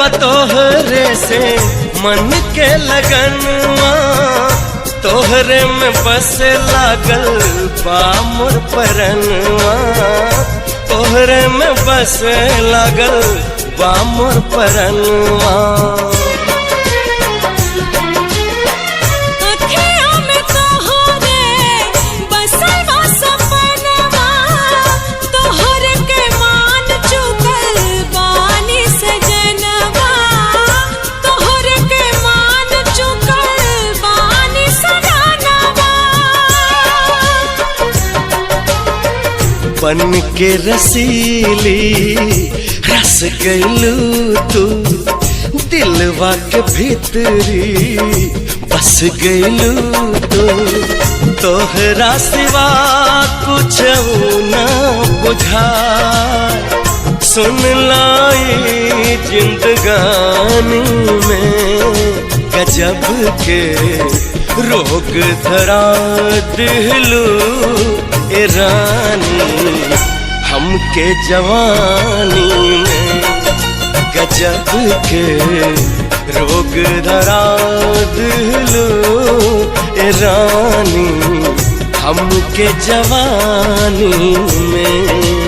बतोहरे से मन के लगनवा, तोहरे में बस लागल बा मोर परनवा, तोहरे में बस लागल बा मोर परनवा। बन के रसीली रस गइलू तू, दिलवा के भीतरी बस गइलू तू। तोहरा सिवा कुछ न बुझा, सुन लाई जिंदगानी में गजब के रोग धरा दिलू ए रानी हमके जवानी में, गजब के रोग धरा दिलू ए रानी हमके जवानी में।